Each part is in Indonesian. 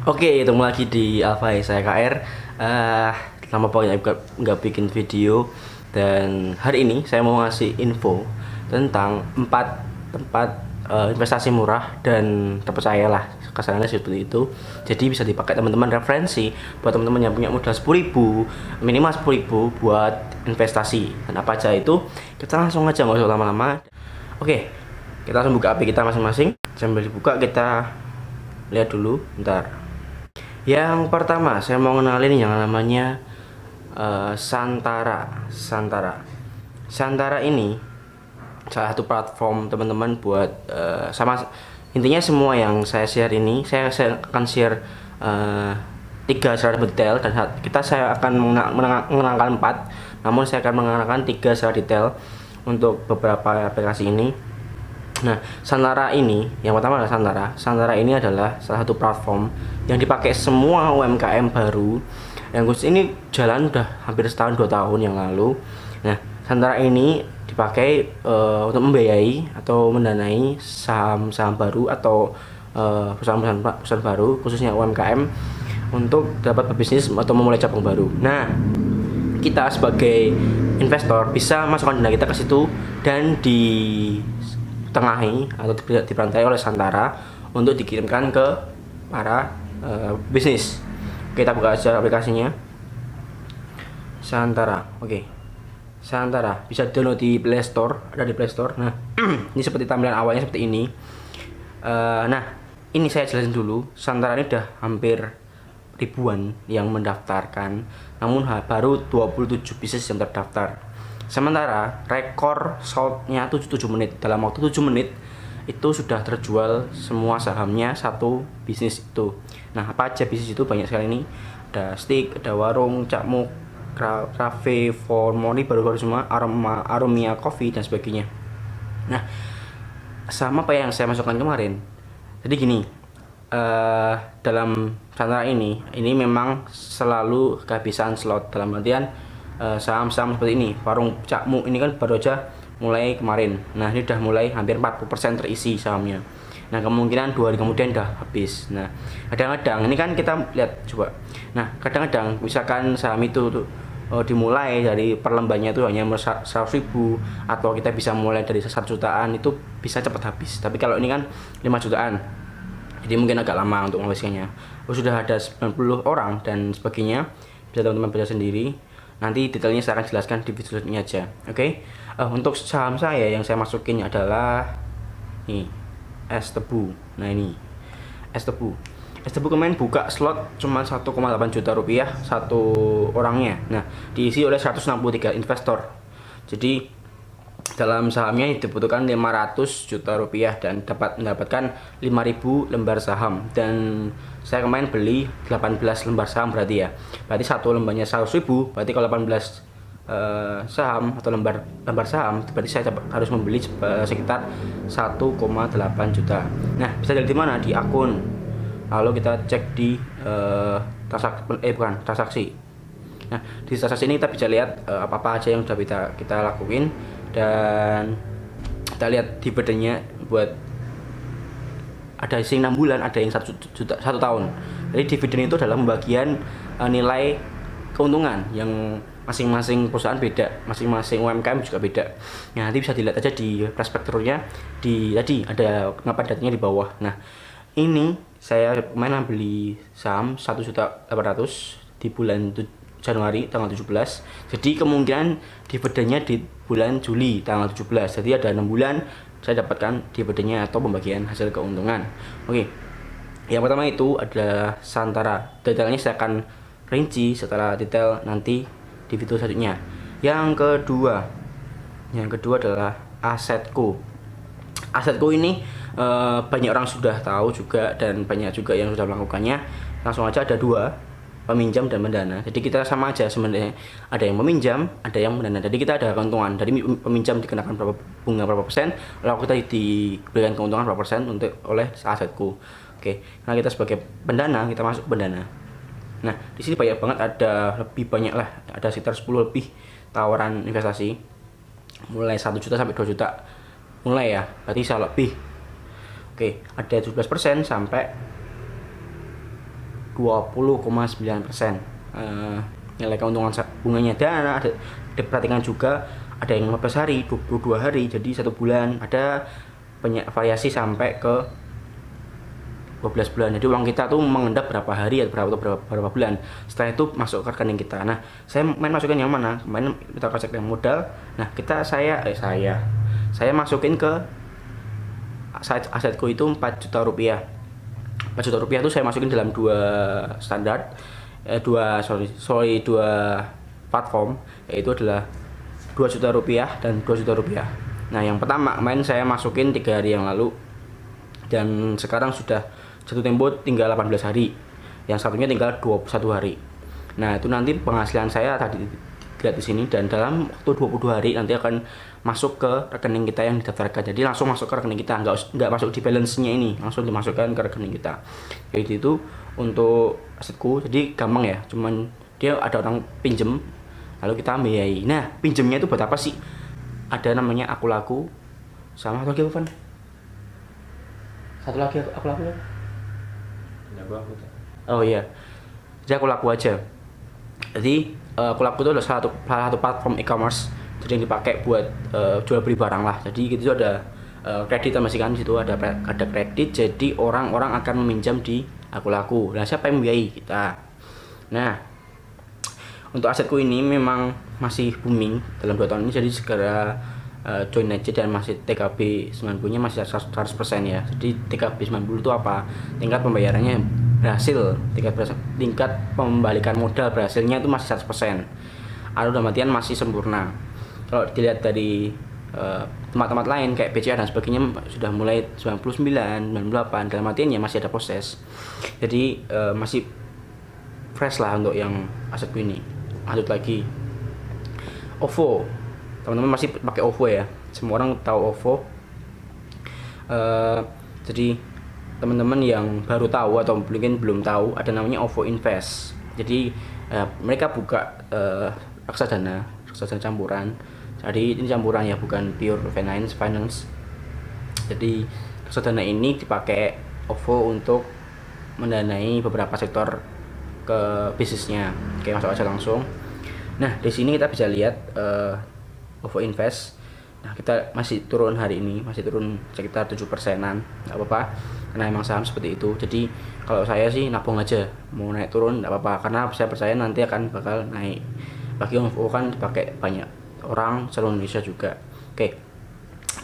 Oke, ketemu lagi di Alpha, saya KR. Eh, Lama banget nggak bikin video, dan hari ini saya mau ngasih info tentang 4 tempat investasi murah dan terpercaya lah, kesannya seperti itu. Jadi bisa dipakai teman-teman, referensi buat teman-teman yang punya modal 10.000, minimal 10.000 buat investasi. Dan apa aja itu, kita langsung aja, nggak usah lama-lama. Oke, kita langsung buka HP kita masing-masing. Sambil dibuka kita lihat dulu, bentar. Yang pertama, saya mau kenalin yang namanya Santara. Santara ini salah satu platform teman-teman buat sama intinya semua yang saya share ini, saya akan share 3 secara detail, dan saya akan mengenalkan 4, namun saya akan mengenalkan 3 secara detail untuk beberapa aplikasi ini. Nah, Santara ini, yang pertama adalah Santara. Santara ini adalah salah satu platform yang dipakai semua UMKM baru. Yang khusus ini jalan udah hampir setahun 2 tahun yang lalu. Nah, Santara ini dipakai untuk membiayai atau mendanai saham-saham baru atau perusahaan baru, khususnya UMKM, untuk dapat berbisnis atau memulai cabang baru. Nah, kita sebagai investor bisa masukkan dana kita ke situ dan ditengahi atau diperantai oleh Santara untuk dikirimkan ke para bisnis. Kita buka aja aplikasinya, Santara. Oke, Santara bisa download di Play Store, ada di Play Store. Nah, ini seperti tampilan awalnya seperti ini. Nah, ini saya jelasin dulu. Santara ini udah hampir ribuan yang mendaftarkan, namun baru 27 bisnis yang terdaftar. Sementara rekor soldnya 77 menit. Dalam waktu 7 menit itu sudah terjual semua sahamnya satu bisnis itu. Nah, apa aja bisnis itu? Banyak sekali ini. Ada steak, ada warung, cakmuk, cafe, for money, baru-baru semua, Aromia Coffee dan sebagainya. Nah, sama apa yang saya masukkan kemarin. Jadi gini, dalam Santara ini memang selalu kehabisan slot, dalam artian saham-saham seperti ini, warung cakmuk ini kan baru aja mulai kemarin. Nah, ini udah mulai hampir 40% terisi sahamnya. Nah, kemungkinan 2 hari kemudian udah habis. Nah, kadang-kadang ini kan kita lihat coba. Nah, kadang-kadang misalkan saham itu tuh dimulai dari per lembarnya itu hanya 100.000, atau kita bisa mulai dari 1 jutaan, itu bisa cepat habis. Tapi kalau ini kan 5 jutaan, jadi mungkin agak lama untuk menghabiskannya. Sudah ada 90 orang dan sebagainya, bisa teman-teman baca sendiri. Nanti detailnya saya akan jelaskan di video selanjutnya aja. Oke. Untuk saham saya yang saya masukin adalah nih, Es Tebu. Nah, ini Es Tebu. Es Tebu kemarin buka slot cuma 1,8 juta rupiah satu orangnya. Nah, diisi oleh 163 investor. Jadi dalam sahamnya dibutuhkan 500 juta rupiah dan dapat mendapatkan 5.000 lembar saham. Dan saya kemarin beli 18 lembar saham, berarti ya. Berarti satu lembarnya 100.000, berarti kalau 18 saham atau lembar saham, berarti saya harus membeli sekitar 1,8 juta. Nah, bisa dari mana? Di akun. Lalu kita cek di transaksi. Nah, di transaksi ini kita bisa lihat apa-apa aja yang sudah kita lakuin, dan kita lihat dividennya. Buat ada yang 6 bulan, ada yang 1 juta 1 tahun. Jadi dividen itu adalah pembagian nilai keuntungan yang masing-masing perusahaan beda, masing-masing UMKM juga beda. Nah, nanti bisa dilihat aja di prospekturnya, tadi ada kenapa datanya di bawah. Nah, ini saya kemarin beli saham 1.800.000 di bulan Januari tanggal 17. Jadi kemungkinan dividennya di bulan Juli tanggal 17. Jadi ada 6 bulan saya dapatkan dividennya atau pembagian hasil keuntungan. Oke. Yang pertama itu adalah Santara. Detailnya saya akan rinci setelah detail nanti di video selanjutnya. Yang kedua adalah Asetco. Asetco ini banyak orang sudah tahu juga, dan banyak juga yang sudah melakukannya. Langsung aja, ada 2, peminjam dan mendana. Jadi kita sama aja sebenarnya, ada yang meminjam, ada yang mendana. Jadi kita ada keuntungan dari peminjam, dikenakan berapa persen, lalu kita diberikan keuntungan berapa persen oleh Asetco. Oke, karena kita sebagai pendana, kita masuk pendana. Nah, di sini banyak banget, ada lebih banyak lah, ada sekitar 10 lebih tawaran investasi, mulai 1 juta sampai 2 juta, mulai ya, berarti bisa lebih. Oke, ada 17% sampai 20,9%. Nilai keuntungan bunganya, dan ada diperhatikan juga ada yang 15 hari, 22 hari, jadi 1 bulan, ada banyak variasi sampai ke 12 bulan. Jadi uang kita tuh mengendap berapa hari atau berapa bulan. Setelah itu masuk ke rekening kita. Nah, saya main masukin yang mana? Kemarin kita kasih yang modal. Nah, saya masukin ke asetku itu 4 juta rupiah. 4 juta rupiah itu saya masukin dalam dua standar, dua platform, yaitu adalah 2 juta rupiah dan 2 juta rupiah. Nah, yang pertama kemarin saya masukin 3 hari yang lalu, dan sekarang sudah jatuh tempo tinggal 18 hari, yang satunya tinggal 21 hari. Nah, itu nanti penghasilan saya tadi lihat di sini, dan dalam waktu 22 hari nanti akan masuk ke rekening kita yang didaftarkan. Jadi langsung masuk ke rekening kita, nggak masuk di balance-nya ini, langsung dimasukkan ke rekening kita. Jadi itu untuk asetku, jadi gampang ya, cuman dia ada orang pinjem lalu kita biayai. Nah, pinjemnya itu buat apa sih? Ada namanya Aku Laku, sama satu lagi apa, Van? Satu lagi Aku Laku ya? Oh iya, jadi Aku Laku aja. Jadi Aku Laku itu adalah salah satu platform e-commerce, jadi yang dipakai buat jual beli barang lah. Jadi gitu ada kredit, masih kan situ ada kredit, jadi orang-orang akan meminjam di Aku Laku. Nah, siapa yang membiayai? Kita. Nah, untuk asetku ini memang masih booming dalam 2 tahun ini, jadi segera join aja, dan masih TKB 90-nya masih 100% ya. Jadi TKB 90 itu apa? Tingkat pembayarannya berhasil, tingkat pembalikan modal berhasilnya itu masih 100%. Atau dalam artian masih sempurna. Kalau dilihat dari tempat-tempat lain kayak BCA dan sebagainya sudah mulai 99, 98, dalam artian ya masih ada proses. Jadi masih fresh lah untuk yang asetku ini. Lanjut lagi, OVO. Teman-teman masih pakai OVO ya, semua orang tahu OVO. Jadi teman-teman yang baru tahu atau mungkin belum tahu, ada namanya OVO Invest. Jadi mereka buka reksadana campuran. Jadi ini campuran ya, bukan pure finance. Jadi reksadana ini dipakai OVO untuk mendanai beberapa sektor ke bisnisnya, kayak masuk aja langsung. Nah, di sini kita bisa lihat OVO Invest. Nah, kita masih turun hari ini, masih turun sekitar 7%-an, nggak apa-apa, karena emang saham seperti itu. Jadi kalau saya sih nabung aja, mau naik turun nggak apa-apa, karena saya percaya nanti akan bakal naik. Bagi OVO kan dipakai banyak orang seluruh Indonesia juga. Oke,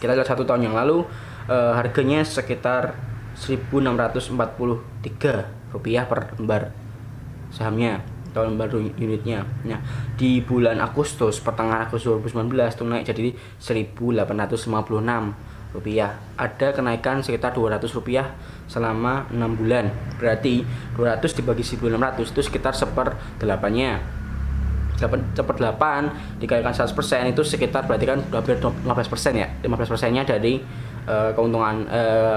kita lihat 1 tahun yang lalu, harganya sekitar 1.643 rupiah per lembar sahamnya, atau lembar unitnya. Nah, di bulan Agustus, pertengahan Agustus 2019 itu naik jadi 1.856 rupiah. Ada kenaikan sekitar 200 rupiah selama 6 bulan. Berarti 200 dibagi 1.600 itu sekitar 1/8-nya. 1/8 dikalikan 100% itu sekitar, berarti kan hampir 15% ya. 15%-nya dari keuntungan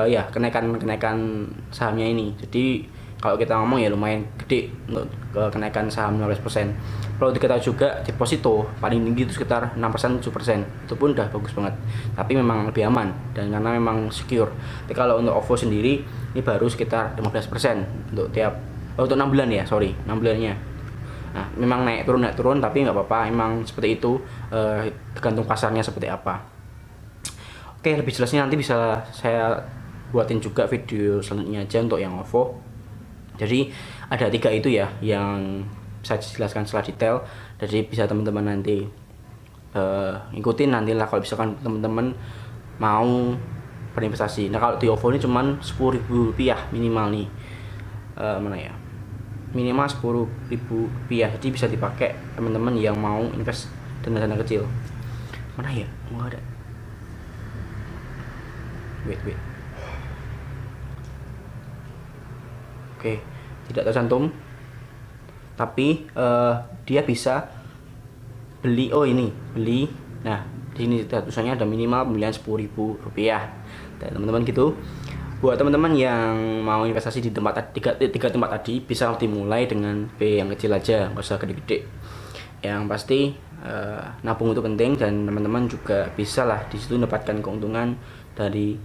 ya kenaikan sahamnya ini. Jadi kalau kita ngomong ya lumayan gede untuk kenaikan saham 15%. Perlu diketahui juga deposito paling tinggi itu sekitar 6%, 7%. Itu pun udah bagus banget. Tapi memang lebih aman dan karena memang secure. Tapi kalau untuk OVO sendiri ini baru sekitar 15% untuk 6 bulan ya, 6 bulannya. Nah, memang naik turun tapi nggak apa-apa, emang seperti itu, tergantung pasarnya seperti apa. Oke, lebih jelasnya nanti bisa saya buatin juga video selanjutnya aja untuk yang OVO. Jadi ada 3 itu ya yang saya jelaskan secara detail. Jadi bisa teman-teman nanti ngikutin nantilah kalau misalkan teman-teman mau berinvestasi. Nah, kalau di OVO ini cuman 10.000 rupiah minimal nih, mana ya, minimal 10.000 rupiah. Jadi bisa dipakai teman-teman yang mau invest dana kecil. Mana ya, nggak ada, wait. Oke, tidak tercantum, tapi dia bisa beli. Nah, di sini tulisannya ada minimal pembelian 10.000 rupiah. Dan teman-teman gitu, buat teman-teman yang mau investasi di tiga tempat tadi, bisa dimulai dengan B yang kecil aja, nggak usah gede-gede. Yang pasti nabung itu penting, dan teman-teman juga bisa lah di situ mendapatkan keuntungan dari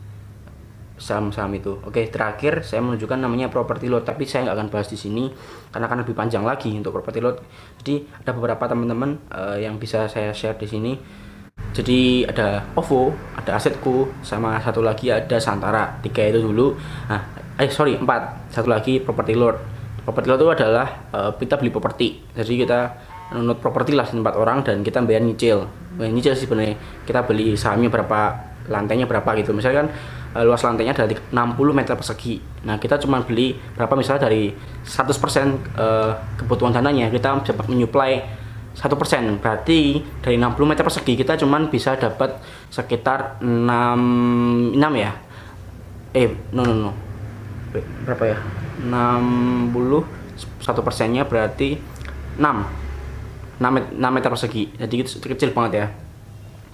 saham-saham itu. Oke, terakhir saya menunjukkan namanya property lot, tapi saya nggak akan bahas di sini karena akan lebih panjang lagi untuk property lot. Jadi ada beberapa teman-teman yang bisa saya share di sini. Jadi ada OVO, ada Asetku, sama satu lagi ada Santara. 3 itu dulu. Nah, 4. Satu lagi property lot. Property lot itu adalah kita beli properti. Jadi kita nunut properti lah 4 orang dan kita bayar nyicil. Nyicil sih sebenarnya. Kita beli sahamnya berapa, lantainya berapa gitu. Misalkan luas lantainya dari 60 meter persegi. Nah, kita cuma beli berapa, misalnya dari 100% kebutuhan dananya kita dapat menyuplai 1%. Berarti dari 60 meter persegi kita cuma bisa dapat sekitar 6 ya. No. Berapa ya? 60 1%-nya berarti 6 meter persegi. Jadi itu kecil banget ya.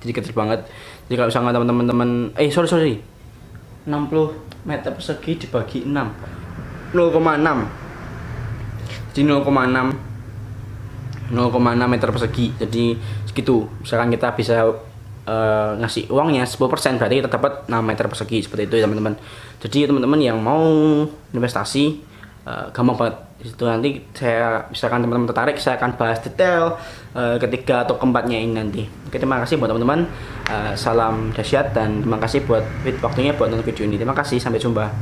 Jadi kecil banget. Jadi kalau misalnya teman-teman 60 meter persegi dibagi 6, 0,6. Jadi 0,6 meter persegi. Jadi segitu. Misalkan kita bisa ngasih uangnya 10%, berarti kita dapat 6 meter persegi. Seperti itu ya teman-teman. Jadi teman-teman yang mau investasi gampang banget. Itu nanti saya, misalkan teman-teman tertarik, saya akan bahas detail ketiga atau keempatnya ini nanti. Oke, terima kasih buat teman-teman. Salam dahsyat dan terima kasih buat waktunya buat nonton video ini. Terima kasih, sampai jumpa.